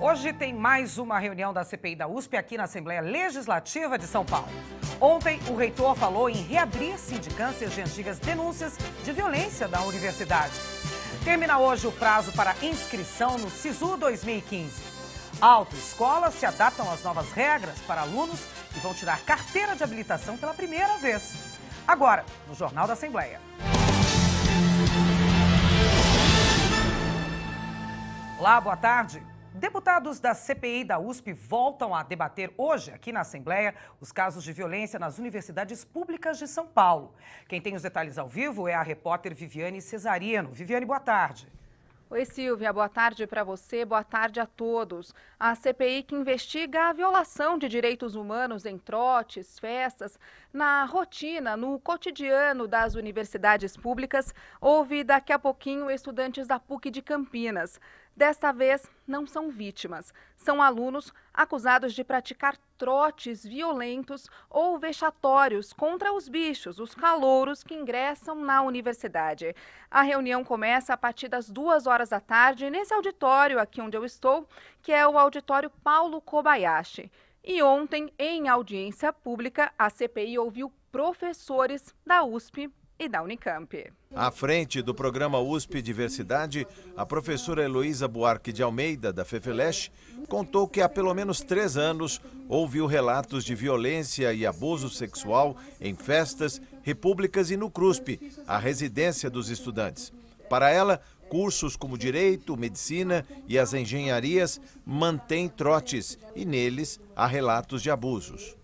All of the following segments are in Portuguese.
Hoje tem mais uma reunião da CPI da USP aqui na Assembleia Legislativa de São Paulo. Ontem, o reitor falou em reabrir sindicâncias de antigas denúncias de violência da universidade. Termina hoje o prazo para inscrição no SISU 2015. Autoescolas se adaptam às novas regras para alunos e vão tirar carteira de habilitação pela primeira vez. Agora, no Jornal da Assembleia. Olá, boa tarde. Deputados da CPI da USP voltam a debater hoje, aqui na Assembleia, os casos de violência nas universidades públicas de São Paulo. Quem tem os detalhes ao vivo é a repórter Viviane Cesarino. Viviane, boa tarde. Oi, Silvia, boa tarde para você, boa tarde a todos. A CPI que investiga a violação de direitos humanos em trotes, festas, na rotina, no cotidiano das universidades públicas, ouve daqui a pouquinho estudantes da PUC de Campinas. Desta vez, não são vítimas, são alunos acusados de praticar trotes violentos ou vexatórios contra os bichos, os calouros que ingressam na universidade. A reunião começa a partir das 2h da tarde, nesse auditório aqui onde eu estou, que é o auditório Paulo Kobayashi. E ontem, em audiência pública, a CPI ouviu professores da USP e da Unicamp. À frente do programa USP Diversidade, a professora Heloísa Buarque de Almeida, da FEFELESH, contou que há pelo menos 3 anos ouviu relatos de violência e abuso sexual em festas, repúblicas e no CRUSP, a residência dos estudantes. Para ela, cursos como Direito, Medicina e as engenharias mantêm trotes e neles há relatos de abusos.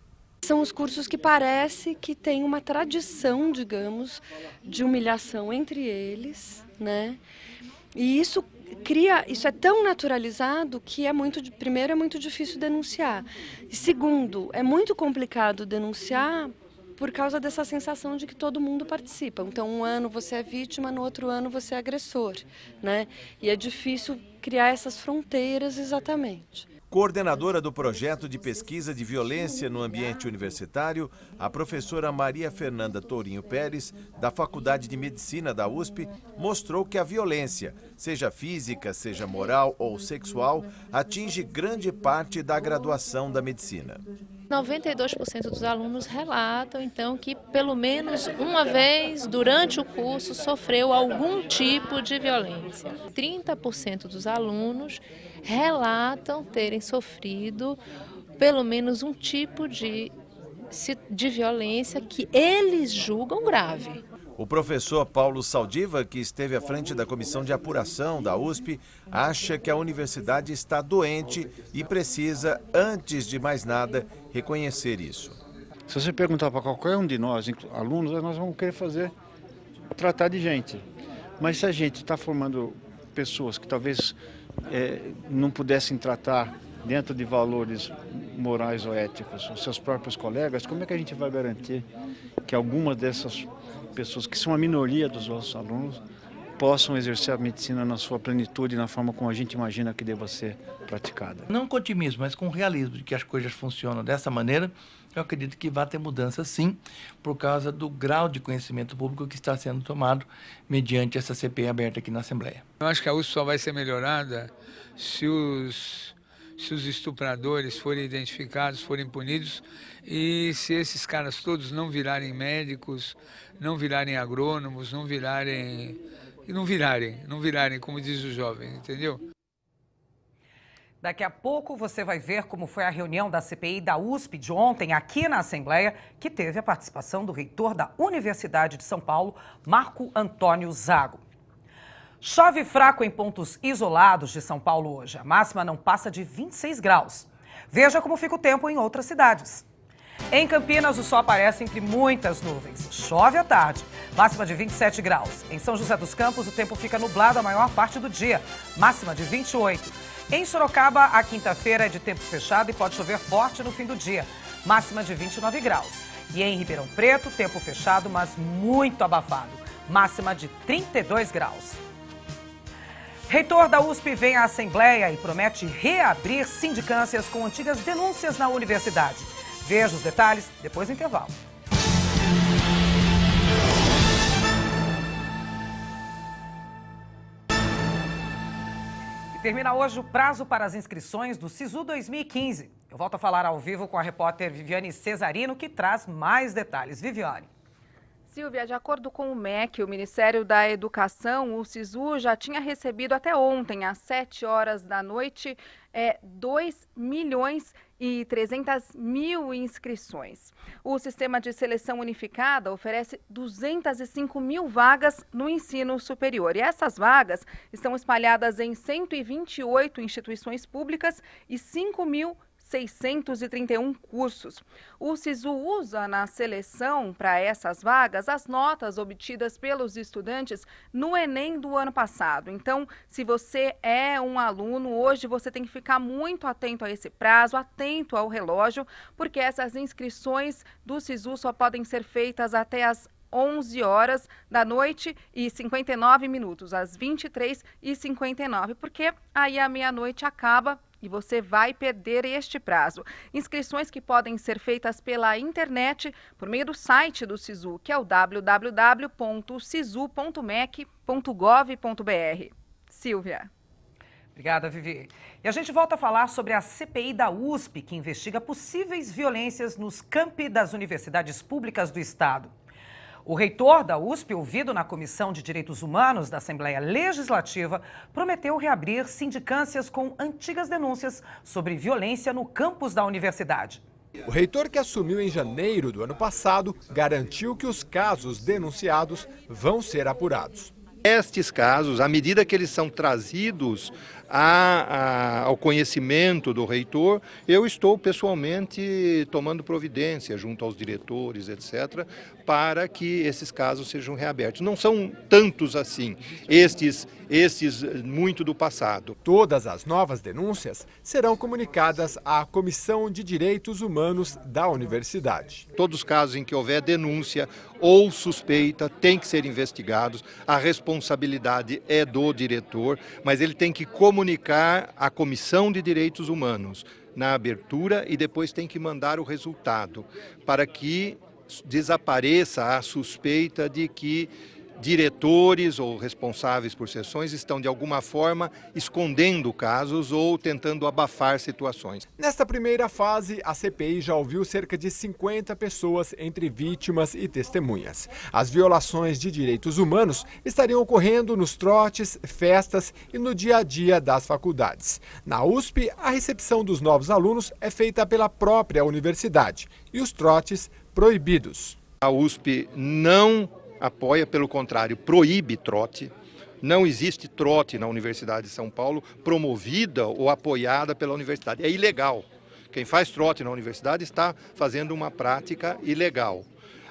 São os cursos que parece que tem uma tradição, digamos, de humilhação entre eles, né? E isso é tão naturalizado que primeiro é muito difícil denunciar. E segundo, é muito complicado denunciar por causa dessa sensação de que todo mundo participa. Então, um ano você é vítima, no outro ano você é agressor, né? E é difícil criar essas fronteiras exatamente. Coordenadora do projeto de pesquisa de violência no ambiente universitário, a professora Maria Fernanda Tourinho Pérez, da Faculdade de Medicina da USP, mostrou que a violência, seja física, seja moral ou sexual, atinge grande parte da graduação da medicina. 92% dos alunos relatam, então, que pelo menos uma vez durante o curso sofreu algum tipo de violência. 30% dos alunos relatam terem sofrido pelo menos um tipo de violência que eles julgam grave. O professor Paulo Saldiva, que esteve à frente da comissão de apuração da USP, acha que a universidade está doente e precisa, antes de mais nada, reconhecer isso. Se você perguntar para qualquer um de nós, alunos, nós vamos querer tratar de gente. Mas se a gente está formando pessoas que talvez não pudessem tratar dentro de valores morais ou éticos os seus próprios colegas, como é que a gente vai garantir que alguma dessas pessoas, que são a minoria dos nossos alunos, possam exercer a medicina na sua plenitude, na forma como a gente imagina que deva ser praticada? Não com otimismo, mas com realismo de que as coisas funcionam dessa maneira, eu acredito que vai ter mudança sim, por causa do grau de conhecimento público que está sendo tomado mediante essa CPI aberta aqui na Assembleia. Eu acho que a USP só vai ser melhorada se os estupradores forem identificados, forem punidos, e se esses caras todos não virarem médicos, não virarem agrônomos, não virarem, como diz o jovem, entendeu? Daqui a pouco você vai ver como foi a reunião da CPI da USP de ontem aqui na Assembleia, que teve a participação do reitor da Universidade de São Paulo, Marco Antônio Zago. Chove fraco em pontos isolados de São Paulo hoje. A máxima não passa de 26 graus. Veja como fica o tempo em outras cidades. Em Campinas, o sol aparece entre muitas nuvens. Chove à tarde, máxima de 27 graus. Em São José dos Campos, o tempo fica nublado a maior parte do dia, máxima de 28. Em Sorocaba, a quinta-feira é de tempo fechado e pode chover forte no fim do dia, máxima de 29 graus. E em Ribeirão Preto, tempo fechado, mas muito abafado, máxima de 32 graus. Reitor da USP vem à Assembleia e promete reabrir sindicâncias com antigas denúncias na universidade. Veja os detalhes depois do intervalo. Termina hoje o prazo para as inscrições do SISU 2015. Eu volto a falar ao vivo com a repórter Viviane Cesarino, que traz mais detalhes. Viviane. Silvia, de acordo com o MEC, o Ministério da Educação, o SISU já tinha recebido até ontem, às 7 horas da noite, 2.300.000 inscrições. O Sistema de Seleção Unificada oferece 205.000 vagas no ensino superior. E essas vagas estão espalhadas em 128 instituições públicas e 5.631 cursos. O SISU usa na seleção para essas vagas as notas obtidas pelos estudantes no Enem do ano passado. Então, se você é um aluno, hoje você tem que ficar muito atento a esse prazo, atento ao relógio, porque essas inscrições do SISU só podem ser feitas até as 11 horas da noite e 59 minutos, às 23h59, porque aí à meia-noite acaba e você vai perder este prazo. Inscrições que podem ser feitas pela internet por meio do site do SISU, que é o www.sisu.mec.gov.br. Silvia. Obrigada, Vivi. E a gente volta a falar sobre a CPI da USP, que investiga possíveis violências nos campi das universidades públicas do Estado. O reitor da USP, ouvido na Comissão de Direitos Humanos da Assembleia Legislativa, prometeu reabrir sindicâncias com antigas denúncias sobre violência no campus da universidade. O reitor, que assumiu em janeiro do ano passado, garantiu que os casos denunciados vão ser apurados. Estes casos, à medida que eles são trazidos ao conhecimento do reitor, eu estou pessoalmente tomando providência junto aos diretores, etc., para que esses casos sejam reabertos. Não são tantos assim, estes muito do passado. Todas as novas denúncias serão comunicadas à Comissão de Direitos Humanos da universidade. Todos os casos em que houver denúncia ou suspeita têm que ser investigados. A responsabilidade é do diretor, mas ele tem que comunicar à Comissão de Direitos Humanos na abertura e depois tem que mandar o resultado para que desapareça a suspeita de que diretores ou responsáveis por seções estão de alguma forma escondendo casos ou tentando abafar situações. Nesta primeira fase, a CPI já ouviu cerca de 50 pessoas entre vítimas e testemunhas. As violações de direitos humanos estariam ocorrendo nos trotes, festas e no dia a dia das faculdades. Na USP, a recepção dos novos alunos é feita pela própria universidade e os trotes proibidos. A USP não apoia, pelo contrário, proíbe trote. Não existe trote na Universidade de São Paulo promovida ou apoiada pela universidade. É ilegal. Quem faz trote na universidade está fazendo uma prática ilegal.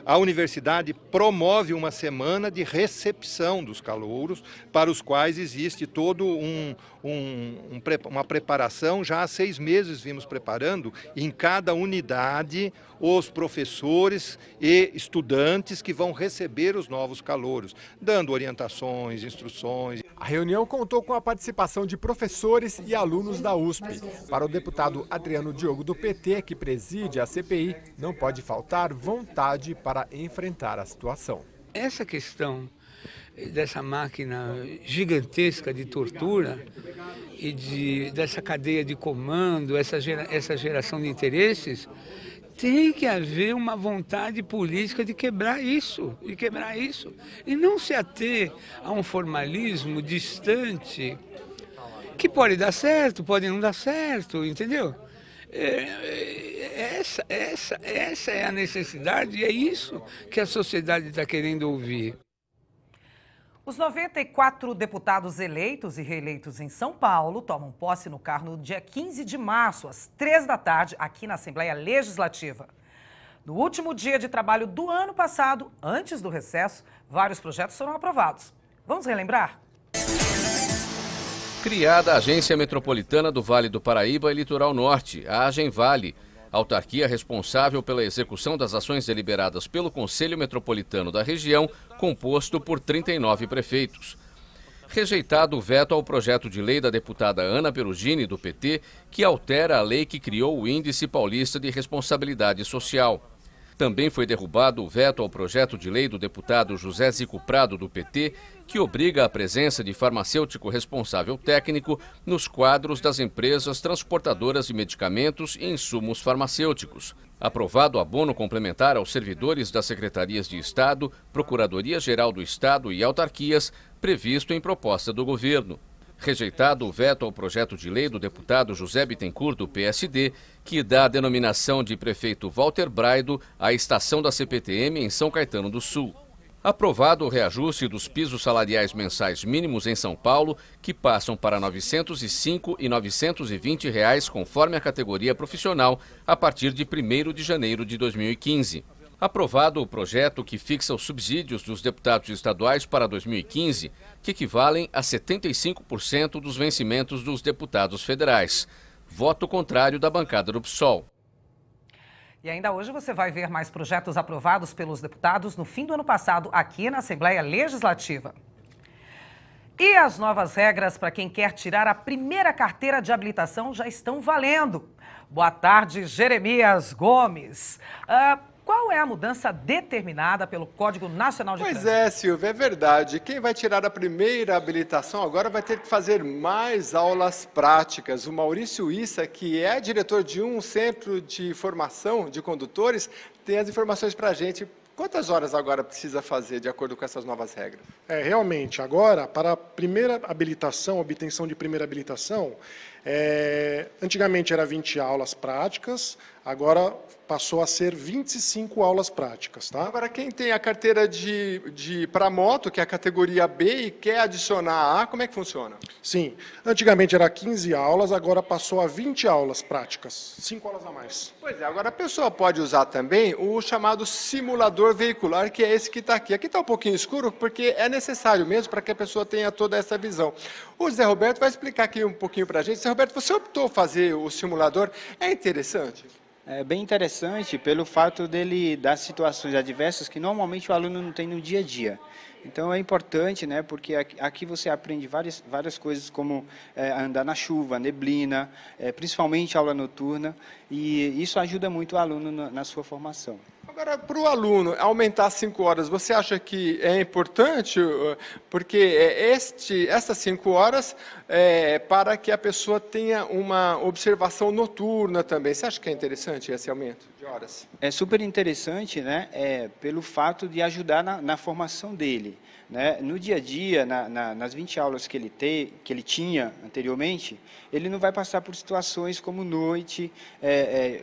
A universidade promove uma semana de recepção dos calouros, para os quais existe todo uma preparação. Já há 6 meses vimos preparando em cada unidade os professores e estudantes que vão receber os novos calouros, dando orientações, instruções. A reunião contou com a participação de professores e alunos da USP. Para o deputado Adriano Diogo, do PT, que preside a CPI, não pode faltar vontade para enfrentar a situação. Essa questão dessa máquina gigantesca de tortura e dessa cadeia de comando, essa geração de interesses, tem que haver uma vontade política de quebrar isso, e não se ater a um formalismo distante, que pode dar certo, pode não dar certo, entendeu? Essa é a necessidade e é isso que a sociedade está querendo ouvir. Os 94 deputados eleitos e reeleitos em São Paulo tomam posse no cargo no dia 15 de março, às 3 da tarde, aqui na Assembleia Legislativa. No último dia de trabalho do ano passado, antes do recesso, vários projetos foram aprovados. Vamos relembrar? Criada a Agência Metropolitana do Vale do Paraíba e Litoral Norte, a Agenvale, autarquia responsável pela execução das ações deliberadas pelo Conselho Metropolitano da região, composto por 39 prefeitos. Rejeitado o veto ao projeto de lei da deputada Ana Perugini, do PT, que altera a lei que criou o Índice Paulista de Responsabilidade Social. Também foi derrubado o veto ao projeto de lei do deputado José Zico Prado, do PT, que obriga a presença de farmacêutico responsável técnico nos quadros das empresas transportadoras de medicamentos e insumos farmacêuticos. Aprovado abono complementar aos servidores das Secretarias de Estado, Procuradoria-Geral do Estado e autarquias, previsto em proposta do governo. Rejeitado o veto ao projeto de lei do deputado José Bittencourt, do PSD, que dá a denominação de prefeito Walter Braido à estação da CPTM em São Caetano do Sul. Aprovado o reajuste dos pisos salariais mensais mínimos em São Paulo, que passam para R$ 905 e R$ 920 conforme a categoria profissional, a partir de 1º de janeiro de 2015. Aprovado o projeto que fixa os subsídios dos deputados estaduais para 2015, que equivalem a 75% dos vencimentos dos deputados federais. Voto contrário da bancada do PSOL. E ainda hoje você vai ver mais projetos aprovados pelos deputados no fim do ano passado aqui na Assembleia Legislativa. E as novas regras para quem quer tirar a primeira carteira de habilitação já estão valendo. Boa tarde, Jeremias Gomes. Qual é a mudança determinada pelo Código Nacional de Trânsito? Pois é, Silvia, é verdade. Quem vai tirar a primeira habilitação agora vai ter que fazer mais aulas práticas. O Maurício Issa, que é diretor de um centro de formação de condutores, tem as informações para a gente. Quantas horas agora precisa fazer de acordo com essas novas regras? Realmente, agora, para a primeira habilitação, obtenção de primeira habilitação, antigamente era 20 aulas práticas, agora passou a ser 25 aulas práticas, tá? Agora, quem tem a carteira para moto, que é a categoria B, e quer adicionar a A, como é que funciona? Sim, antigamente era 15 aulas, agora passou a 20 aulas práticas, 5 aulas a mais. Pois é, agora a pessoa pode usar também o chamado simulador veicular, que é esse que está aqui. Aqui está um pouquinho escuro, porque é necessário mesmo para que a pessoa tenha toda essa visão. O Zé Roberto vai explicar aqui um pouquinho para a gente. Zé Roberto, você optou fazer o simulador, é interessante? É bem interessante pelo fato dele dar situações adversas que normalmente o aluno não tem no dia a dia. Então é importante, né, porque aqui você aprende várias coisas como andar na chuva, neblina, principalmente aula noturna, e isso ajuda muito o aluno na sua formação. Agora, para o aluno aumentar 5 horas, você acha que é importante? Porque essas 5 horas para que a pessoa tenha uma observação noturna também. Você acha que é interessante esse aumento de horas? É super interessante, né, pelo fato de ajudar na formação dele. Né? No dia a dia, nas 20 aulas que ele tinha anteriormente, ele não vai passar por situações como noite,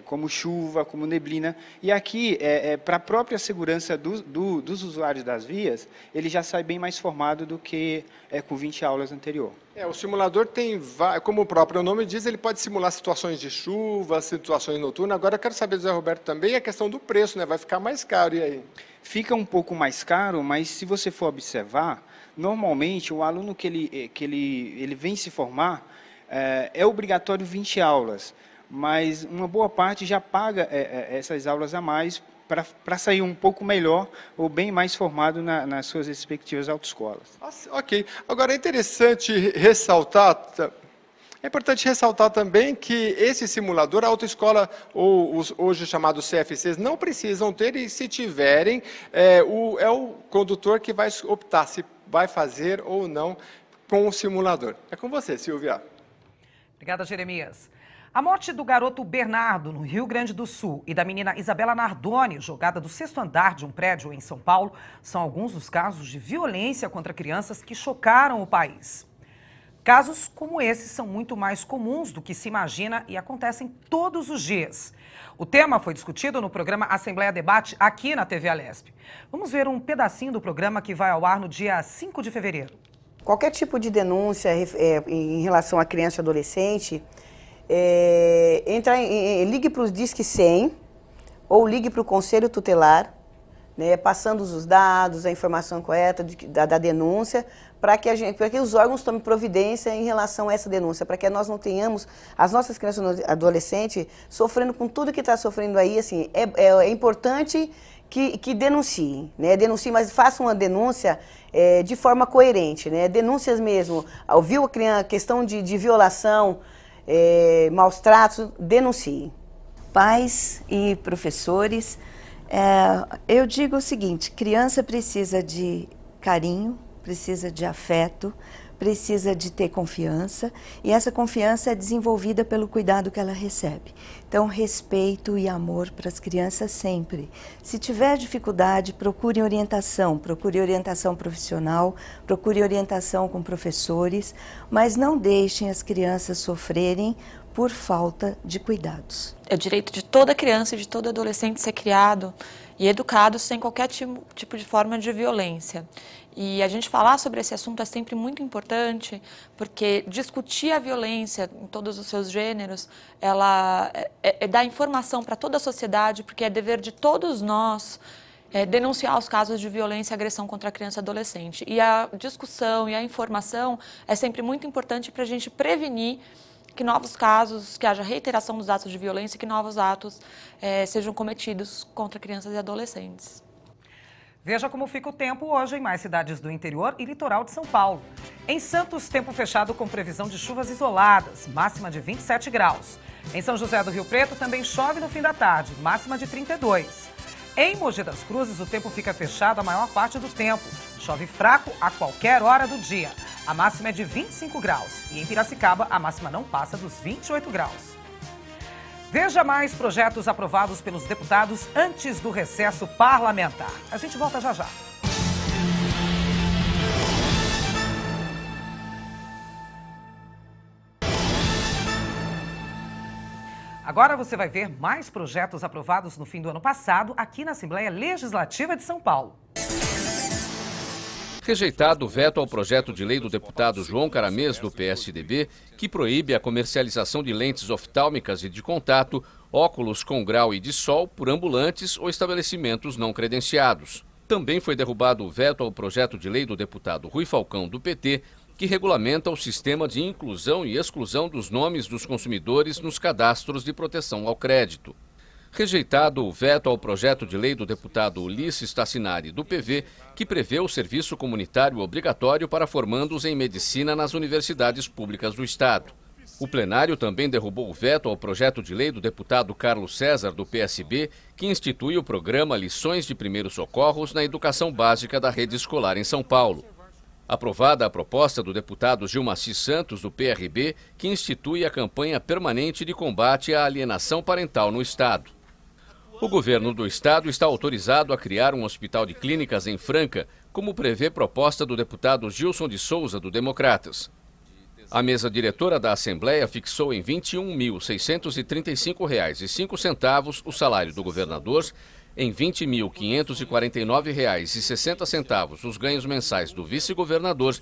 como chuva, como neblina. E aqui, para a própria segurança dos usuários das vias, ele já sai bem mais formado do que com 20 aulas anterior. O simulador tem, como o próprio nome diz, ele pode simular situações de chuva, situações noturnas. Agora eu quero saber do Zé Roberto também a questão do preço, né? Vai ficar mais caro, e aí? Fica um pouco mais caro, mas se você for observar, normalmente o aluno que ele vem se formar, é obrigatório 20 aulas, mas uma boa parte já paga essas aulas a mais para sair um pouco melhor ou bem mais formado nas suas respectivas autoescolas. Ok. Agora é interessante ressaltar... É importante ressaltar também que esse simulador, a autoescola, ou os hoje chamados CFCs, não precisam ter, e se tiverem, o condutor que vai optar se vai fazer ou não com o simulador. É com você, Silvia. Obrigada, Jeremias. A morte do garoto Bernardo, no Rio Grande do Sul, e da menina Isabela Nardoni, jogada do 6º andar de um prédio em São Paulo, são alguns dos casos de violência contra crianças que chocaram o país. Casos como esses são muito mais comuns do que se imagina e acontecem todos os dias. O tema foi discutido no programa Assembleia Debate aqui na TV Alesp. Vamos ver um pedacinho do programa que vai ao ar no dia 5 de fevereiro. Qualquer tipo de denúncia em relação a criança e adolescente, ligue para o Disque 100 ou ligue para o Conselho Tutelar, né, passando os dados, a informação correta da denúncia, para que os órgãos tomem providência em relação a essa denúncia, para que nós não tenhamos as nossas crianças e adolescentes sofrendo com tudo que está sofrendo aí. Assim, é importante que denunciem, né? Denunciem, mas façam uma denúncia de forma coerente, né? Denúncias mesmo. Ouviu a questão de violação, maus tratos, denunciem. Pais e professores Eu digo o seguinte, criança precisa de carinho, precisa de afeto, precisa de ter confiança, e essa confiança é desenvolvida pelo cuidado que ela recebe. Então, respeito e amor para as crianças sempre. Se tiver dificuldade, procure orientação profissional, procure orientação com professores, mas não deixem as crianças sofrerem por falta de cuidados. É o direito de toda criança e de todo adolescente ser criado e educado sem qualquer tipo de forma de violência. E a gente falar sobre esse assunto é sempre muito importante, porque discutir a violência em todos os seus gêneros, ela dá informação para toda a sociedade, porque é dever de todos nós denunciar os casos de violência e agressão contra a criança e adolescente. E a discussão e a informação é sempre muito importante para a gente prevenir que novos casos, que haja reiteração dos atos de violência, que novos atos sejam cometidos contra crianças e adolescentes. Veja como fica o tempo hoje em mais cidades do interior e litoral de São Paulo. Em Santos, tempo fechado com previsão de chuvas isoladas, máxima de 27 graus. Em São José do Rio Preto também chove no fim da tarde, máxima de 32. Em Mogi das Cruzes, o tempo fica fechado a maior parte do tempo. Chove fraco a qualquer hora do dia. A máxima é de 25 graus. E em Piracicaba, a máxima não passa dos 28 graus. Veja mais projetos aprovados pelos deputados antes do recesso parlamentar. A gente volta já já. Agora você vai ver mais projetos aprovados no fim do ano passado aqui na Assembleia Legislativa de São Paulo. Rejeitado o veto ao projeto de lei do deputado João Caramês, do PSDB, que proíbe a comercialização de lentes oftálmicas e de contato, óculos com grau e de sol por ambulantes ou estabelecimentos não credenciados. Também foi derrubado o veto ao projeto de lei do deputado Rui Falcão, do PT, que regulamenta o sistema de inclusão e exclusão dos nomes dos consumidores nos cadastros de proteção ao crédito. Rejeitado o veto ao projeto de lei do deputado Ulisses Tassinari, do PV, que prevê o serviço comunitário obrigatório para formandos em medicina nas universidades públicas do Estado. O plenário também derrubou o veto ao projeto de lei do deputado Carlos César, do PSB, que institui o programa Lições de Primeiros Socorros na educação básica da rede escolar em São Paulo. Aprovada a proposta do deputado Gilmaci Santos, do PRB, que institui a campanha permanente de combate à alienação parental no Estado. O governo do Estado está autorizado a criar um hospital de clínicas em Franca, como prevê proposta do deputado Gilson de Souza, do Democratas. A mesa diretora da Assembleia fixou em R$ 21.635,05 o salário do governador, em R$ 20.549,60 os ganhos mensais do vice-governador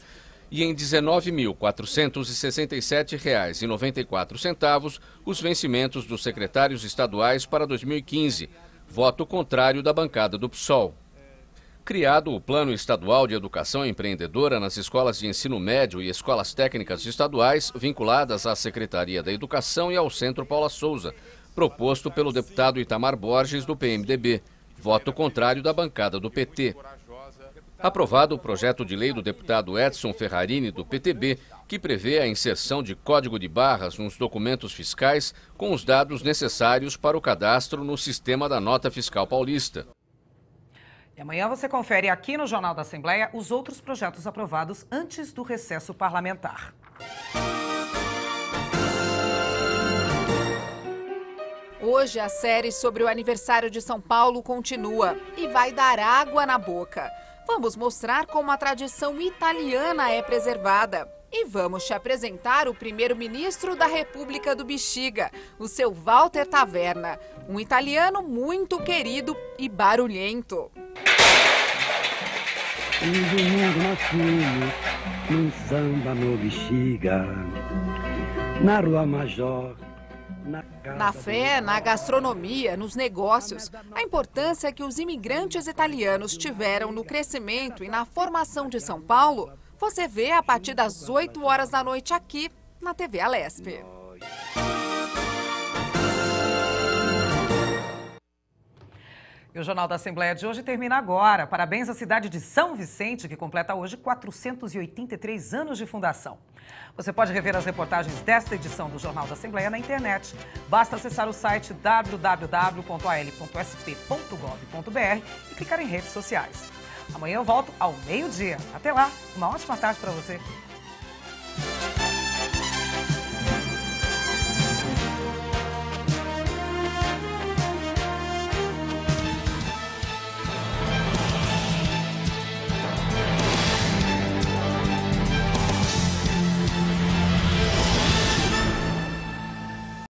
e em R$ 19.467,94 os vencimentos dos secretários estaduais para 2015, voto contrário da bancada do PSOL. Criado o Plano Estadual de Educação Empreendedora nas escolas de ensino médio e escolas técnicas estaduais vinculadas à Secretaria da Educação e ao Centro Paula Souza, proposto pelo deputado Itamar Borges, do PMDB, voto contrário da bancada do PT. Aprovado o projeto de lei do deputado Edson Ferrarini, do PTB, que prevê a inserção de código de barras nos documentos fiscais com os dados necessários para o cadastro no sistema da Nota Fiscal Paulista. E amanhã você confere aqui no Jornal da Assembleia os outros projetos aprovados antes do recesso parlamentar. Hoje a série sobre o aniversário de São Paulo continua e vai dar água na boca. Vamos mostrar como a tradição italiana é preservada. E vamos te apresentar o primeiro-ministro da República do Bexiga, o seu Walter Taverna, um italiano muito querido e barulhento. Um domingo nós fomos num samba no Bexiga, na Rua Major. Na fé, na gastronomia, nos negócios, a importância que os imigrantes italianos tiveram no crescimento e na formação de São Paulo, você vê a partir das 8 horas da noite aqui na TV Alesp. E o Jornal da Assembleia de hoje termina agora. Parabéns à cidade de São Vicente, que completa hoje 483 anos de fundação. Você pode rever as reportagens desta edição do Jornal da Assembleia na internet. Basta acessar o site www.al.sp.gov.br e clicar em redes sociais. Amanhã eu volto ao meio-dia. Até lá, uma ótima tarde para você.